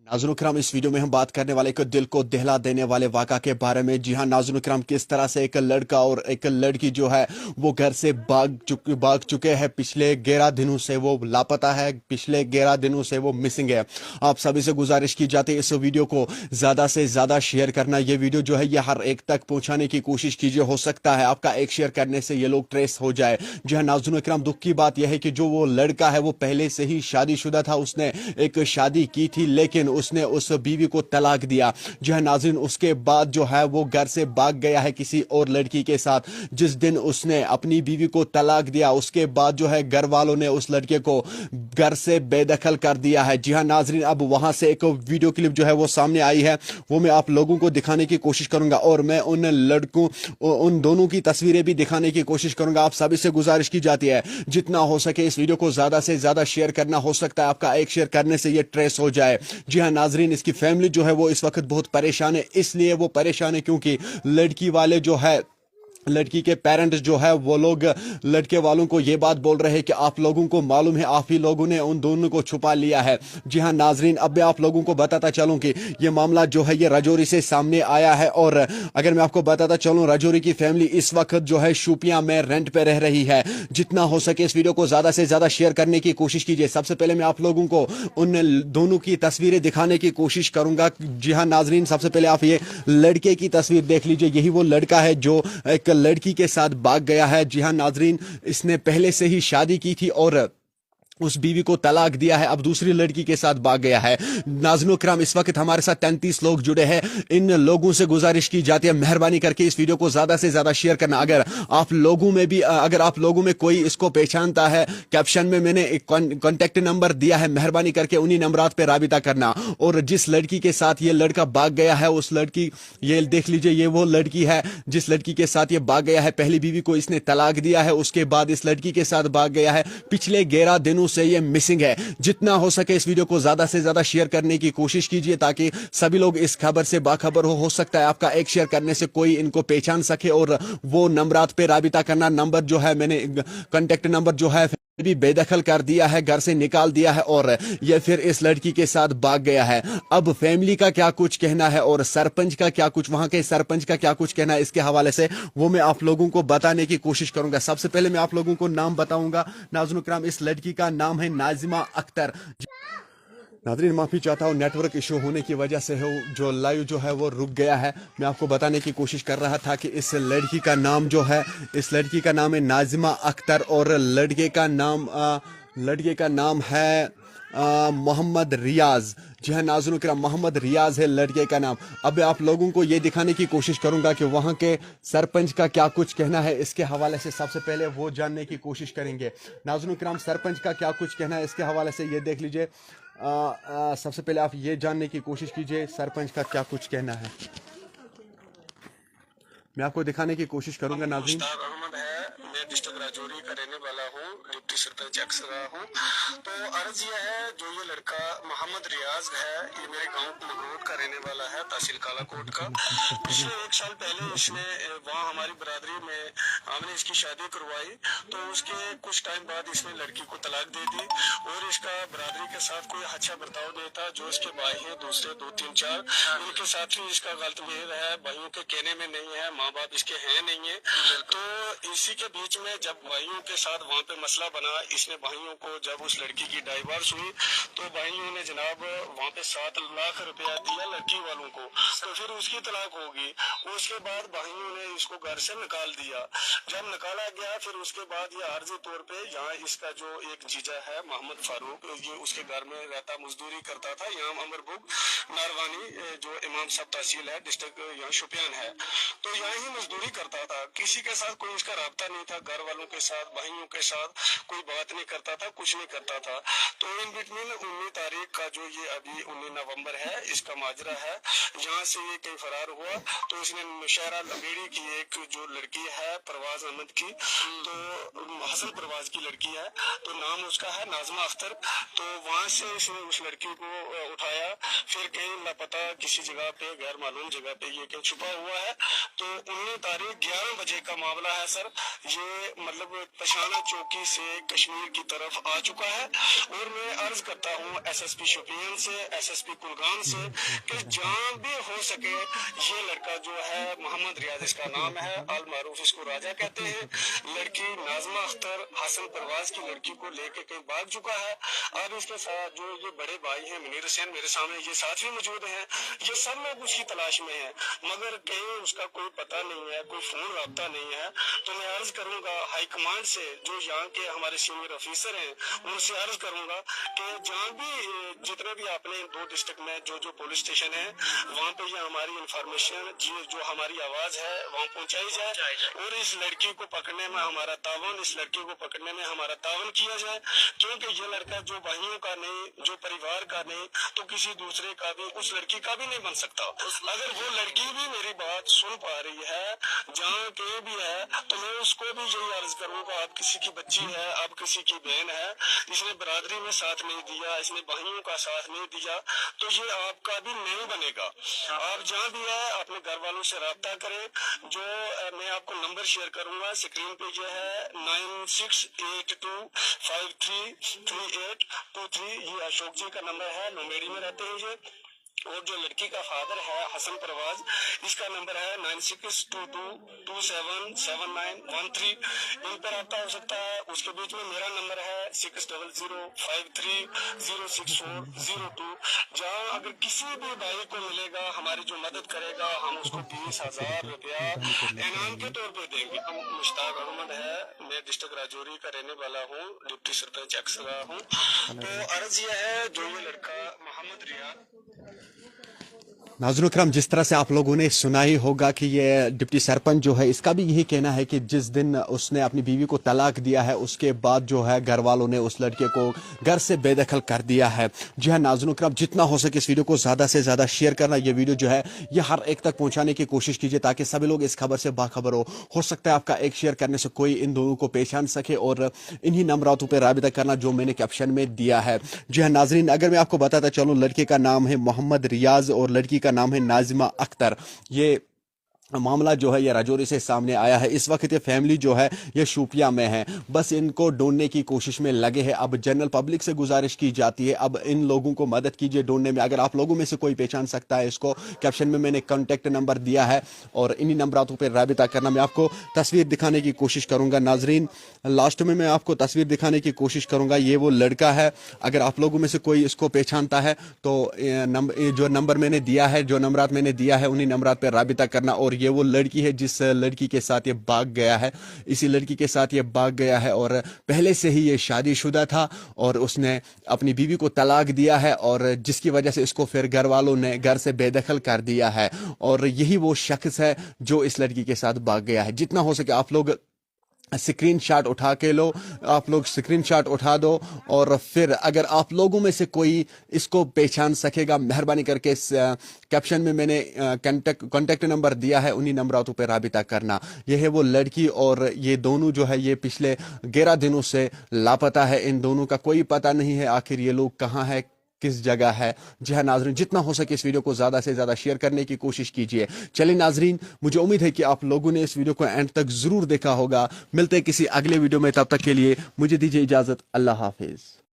नाज़रीन करम, इस वीडियो में हम बात करने वाले एक दिल को दहला देने वाले वाक़ा के बारे में। जी हाँ नाज़रीन करम, किस तरह से एक लड़का और एक लड़की जो है वो घर से भाग चुके हैं। पिछले 11 दिनों से वो लापता है, पिछले 11 दिनों से वो मिसिंग है। आप सभी से गुजारिश की जाती है इस वीडियो को ज़्यादा से ज़्यादा शेयर करना। ये वीडियो जो है ये हर एक तक पहुँचाने की कोशिश कीजिए। हो सकता है आपका एक शेयर करने से ये लोग ट्रेस हो जाए। जी हाँ नाज़रीन करम, दुख की बात यह है कि जो वो लड़का है वो पहले से ही शादीशुदा था। उसने एक शादी की थी लेकिन उसने उस बीवी को तलाक दिया। जो है नाज़रीन, उसके बाद जो है वो घर से भाग गया है किसी और लड़की के साथ। जिस दिन उसने अपनी बीवी को तलाक दिया उसके बाद जो है घर वालों ने उस लड़के को घर से बेदखल कर दिया है। जी हाँ नाज़रीन, अब वहां से एक वीडियो क्लिप जो है वो सामने आई है, वो मैं आप लोगों को दिखाने की कोशिश करूंगा और मैं उन दोनों की तस्वीरें भी दिखाने की कोशिश करूंगा। आप सभी से गुजारिश की जाती है जितना हो सके इस वीडियो को ज्यादा से ज्यादा शेयर करना। हो सकता है आपका एक शेयर करने से ये ट्रेस हो जाए। जी हाँ नाज़रीन, इसकी फैमिली जो है वो इस वक्त बहुत परेशान है। इसलिए वो परेशान है क्योंकि लड़की वाले जो है, लड़की के पेरेंट्स जो है वो लोग लड़के वालों को ये बात बोल रहे हैं कि आप लोगों को मालूम है, आप ही लोगों ने उन दोनों को छुपा लिया है। जी हाँ नाज़रीन, अब मैं आप लोगों को बताता चलूं कि ये मामला जो है ये राजौरी से सामने आया है। और अगर मैं आपको बताता चलूं, राजौरी की फैमिली इस वक्त जो है शोपियां में रेंट पे रह रही है। जितना हो सके इस वीडियो को ज्यादा से ज्यादा शेयर करने की कोशिश कीजिए। सबसे पहले मैं आप लोगों को उन दोनों की तस्वीरें दिखाने की कोशिश करूंगा। जी हाँ नाज़रीन, सबसे पहले आप ये लड़के की तस्वीर देख लीजिए। यही वो लड़का है जो एक लड़की के साथ भाग गया है। जी हाँ नाज़रीन, इसने पहले से ही शादी की थी और उस बीवी को तलाक दिया है, अब दूसरी लड़की के साथ भाग गया है। नाज़रीन करम, इस वक्त हमारे साथ 33 लोग जुड़े हैं। इन लोगों से गुजारिश की जाती है मेहरबानी करके इस वीडियो को ज्यादा से ज्यादा शेयर करना। अगर आप लोगों में कोई इसको पहचानता है, कैप्शन में मैंने एक कॉन्टेक्ट नंबर दिया है, मेहरबानी करके उन्हीं नंबरात पे राबिता करना। और जिस लड़की के साथ ये लड़का भाग गया है, उस लड़की, ये देख लीजिए, ये वो लड़की है जिस लड़की के साथ ये भाग गया है। पहली बीवी को इसने तलाक दिया है, उसके बाद इस लड़की के साथ भाग गया है। पिछले 11 दिनों से ये मिसिंग है। जितना हो सके इस वीडियो को ज्यादा से ज्यादा शेयर करने की कोशिश कीजिए ताकि सभी लोग इस खबर से बाखबर हो सकता है आपका एक शेयर करने से कोई इनको पहचान सके और वो नंबरात पे राबिता करना। नंबर जो है मैंने कांटेक्ट नंबर जो है भी बेदखल कर दिया है, घर से निकाल दिया है और ये फिर इस लड़की के साथ भाग गया है। अब फैमिली का क्या कुछ कहना है और सरपंच का क्या कुछ, वहां के सरपंच का क्या कुछ कहना है इसके हवाले से, वो मैं आप लोगों को बताने की कोशिश करूंगा। सबसे पहले मैं आप लोगों को नाम बताऊंगा। नाज़रीन करम, इस लड़की का नाम है नाज़िमा अख्तर। नाज़रीन माफ़ी चाहता हूँ, नेटवर्क इशू होने की वजह से हो जो लाइव जो है वो रुक गया है। मैं आपको बताने की कोशिश कर रहा था कि इस लड़की का नाम जो है, इस लड़की का नाम है नाज़िमा अख्तर और लड़के का नाम है मोहम्मद रियाज। जी हाँ नाज़रीन करम, मोहम्मद रियाज है लड़के का नाम। अब आप लोगों को ये दिखाने की कोशिश करूंगा कि वहाँ के सरपंच का क्या कुछ कहना है इसके हवाले से। सबसे पहले वो जानने की कोशिश करेंगे। नाज़रीन करम, सरपंच का क्या कुछ कहना है इसके हवाले से ये देख लीजिए। सबसे पहले आप ये जानने की कोशिश कीजिए सरपंच का क्या कुछ कहना है। मैं आपको दिखाने की कोशिश करूंगा। नाज़रीन, मैं डिस्ट्रिक्ट राजौरी का रहने वाला हूँ, डिप्टी सरपंच अक्सर रहा हूँ। तो अर्ज ये है, जो ये लड़का मोहम्मद रियाज है, ये मेरे गांव मगरोट का रहने वाला है, तहसील कालाकोट का। पिछले 1 साल पहले इसने वहाँ हमारी बरादरी में हमने इसकी शादी करवाई, तो उसके कुछ टाइम बाद इसने लड़की को तलाक दे दी और इसका बरादरी के साथ कोई अच्छा बर्ताव नहीं था। जो इसके भाई है दूसरे 2, 3, 4, उनके साथ भी इसका गलत बिहेव है, भाइयों के कहने में नहीं है, माँ बाप इसके हैं नहीं है। तो इसी के बीच में जब भाइयों के साथ वहाँ पे मसला बना, इसने भाइयों को, जब उस लड़की की डाइवोर्स हुई तो भाइयों ने जनाब वहाँ पे 7 लाख रुपया दिया लड़की वालों को, तो फिर उसकी तलाक होगी। उसके बाद भाइयों ने इसको घर से निकाल दिया। जब निकाला गया फिर उसके बाद ये आर्जी तौर पे यहाँ इसका जो एक जीजा है मोहम्मद फारूक, ये उसके घर में रहता, मजदूरी करता था। यहाँ अमरबुग नारवानी जो इमाम साहब तहसील है, डिस्ट्रिक्ट यहाँ शोपियान है, तो यहाँ ही मजदूरी करता था। किसी के साथ कोई इसका राब्ता नहीं था, घर वालों के साथ, भाइयों के साथ कोई बात नहीं करता था, कुछ नहीं करता था। तो इन बिटवीन 19 तारीख का जो ये अभी 19 नवंबर है, इसका माजरा है। यहाँ से ये कहीं फरार हुआ तो इसने नौशहरा लंबेड़ी की एक जो लड़की है परवाज अहमद की, तो हसन परवाज की लड़की है, तो नाम उसका है नाज़िमा अख्तर। तो वहाँ से इसने उस लड़की को उठाया, फिर कहीं लापता किसी जगह पे, गैर मालूम जगह पे ये कहीं छुपा हुआ है। तो 19 तारीख 11 बजे का मामला है सर। ये मतलब पशाना चौकी से कश्मीर की तरफ आ चुका है। और मैं अर्ज करता हूँ SSP शोपियान से, SSP कुलगाम से कि जहाँ भी हो सके ये लड़का जो है मोहम्मद रियाज इसका नाम है, अल मारूफ इसको राजा कहते हैं, लड़की नाजमा अख्तर हसन परवाज की लड़की को लेके कहीं भाग चुका है। अब इसके साथ जो ये बड़े भाई हैं मुनीर हुसैन मेरे सामने ये साथ भी मौजूद हैं, ये सब लोग उसकी तलाश में हैं, मगर कहीं उसका कोई पता नहीं है, कोई फोन राब्ता नहीं है। तो मैं अर्ज करूंगा हाई कमांड से, जो यहाँ के हमारे सीनियर ऑफिसर हैं उनसे अर्ज करूंगा कि जहाँ भी जितने भी आपने 2 डिस्ट्रिक्ट में जो पुलिस स्टेशन है वहाँ पे ये हमारी इंफॉर्मेशन जो हमारी आवाज है वहाँ पहुँचाई जाए और इस लड़की को पकड़ने में हमारा तावन, इस लड़की को पकड़ने में हमारा तावन किया जाए। क्योंकि ये लड़का जो भाइयों का नहीं, जो परिवार का नहीं, तो किसी दूसरे का भी, उस लड़की का भी नहीं बन सकता। अगर वो लड़की भी मेरी बात सुन पा रही है जहाँ के भी है, तो मैं उसको भी यही अर्ज करूंगा, आप किसी की बच्ची है, आप किसी की बहन है, इसने बरादरी में साथ नहीं दिया, इसने भाइयों का साथ नहीं दिया, तो ये आपका भी नहीं बनेगा। आप जहाँ भी है अपने घर वालों से राब्ता करें। जो मैं आपको नंबर शेयर करूंगा स्क्रीन पे, ये है 9682533823। ये अशोक जी का नंबर है, लोमेड़ी में रहते हैं ये। और जो लड़की का फादर है हसन परवाज, इसका नंबर है 9622277913। इन पर आपका हो सकता है। उसके बीच में मेरा नंबर है 6005306402। जहाँ अगर किसी भी भाई को मिलेगा, हमारी जो मदद करेगा, हम उसको 20,000 रुपया इनाम के तौर पर देंगे। हम मुश्ताक अहमद है, मैं डिस्ट्रिक्ट राजौरी का रहने वाला हूँ, डिप्टी सरपंच अक्सरा हूँ। तो अर्ज यह है, जो ये लड़का मोहम्मद रियाज। नाज़रीन करम, जिस तरह से आप लोगों ने सुना ही होगा कि ये डिप्टी सरपंच जो है, इसका भी यही कहना है कि जिस दिन उसने अपनी बीवी को तलाक दिया है उसके बाद जो है घर वालों ने उस लड़के को घर से बेदखल कर दिया है। जी हाँ नाज़रीन करम, जितना हो सके इस वीडियो को ज़्यादा से ज़्यादा शेयर करना, ये वीडियो जो है ये हर एक तक पहुँचाने की कोशिश कीजिए ताकि सभी लोग इस खबर से बाखबर हो सकता है आपका एक शेयर करने से कोई इन दोनों को पहचान सके और इन्हीं नंबरातों पर राबिता करना जो मैंने कैप्शन में दिया है। जी हाँ नाज़रीन, अगर मैं आपको बताता चलूँ, लड़के का नाम है मोहम्मद रियाज और लड़की का नाम है नाजिमा अख्तर। ये मामला जो है ये राजौरी से सामने आया है। इस वक्त ये फैमिली जो है ये शोपियां में है, बस इनको ढूंढने की कोशिश में लगे हैं। अब जनरल पब्लिक से गुजारिश की जाती है, अब इन लोगों को मदद कीजिए ढूंढने में। अगर आप लोगों में से कोई पहचान सकता है इसको, कैप्शन में मैंने कॉन्टेक्ट नंबर दिया है और इन्हीं नंबरातों पर राबिता करना। मैं आपको तस्वीर दिखाने की कोशिश करूंगा नाजरीन, लास्ट में मैं आपको तस्वीर दिखाने की कोशिश करूंगा। ये वो लड़का है, अगर आप लोगों में से कोई इसको पहचानता है तो जो नंबर मैंने दिया है, जो नंबरात मैंने दिया है, उन्हीं नंबरात पर राबिता करना। और ये वो लड़की है जिस लड़की के साथ ये भाग गया है, इसी लड़की के साथ ये भाग गया है और पहले से ही ये शादीशुदा था और उसने अपनी बीवी को तलाक दिया है और जिसकी वजह से इसको फिर घर वालों ने घर से बेदखल कर दिया है। और यही वो शख्स है जो इस लड़की के साथ भाग गया है। जितना हो सके आप लोग स्क्रीनशॉट उठा के लो, आप लोग स्क्रीनशॉट उठा दो और फिर अगर आप लोगों में से कोई इसको पहचान सकेगा, मेहरबानी करके इस कैप्शन में मैंने कॉन्टेक्ट नंबर दिया है, उन्हीं नंबरातों पर राबिता करना। यह है वो लड़की और ये दोनों जो है ये पिछले 11 दिनों से लापता है। इन दोनों का कोई पता नहीं है आखिर ये लोग कहाँ है, किस जगह है। जी हाँ नाजरीन, जितना हो सके इस वीडियो को ज़्यादा से ज़्यादा शेयर करने की कोशिश कीजिए। चलिए नाजरीन, मुझे उम्मीद है कि आप लोगों ने इस वीडियो को एंड तक ज़रूर देखा होगा। मिलते हैं किसी अगले वीडियो में, तब तक के लिए मुझे दीजिए इजाज़त। अल्लाह हाफिज़।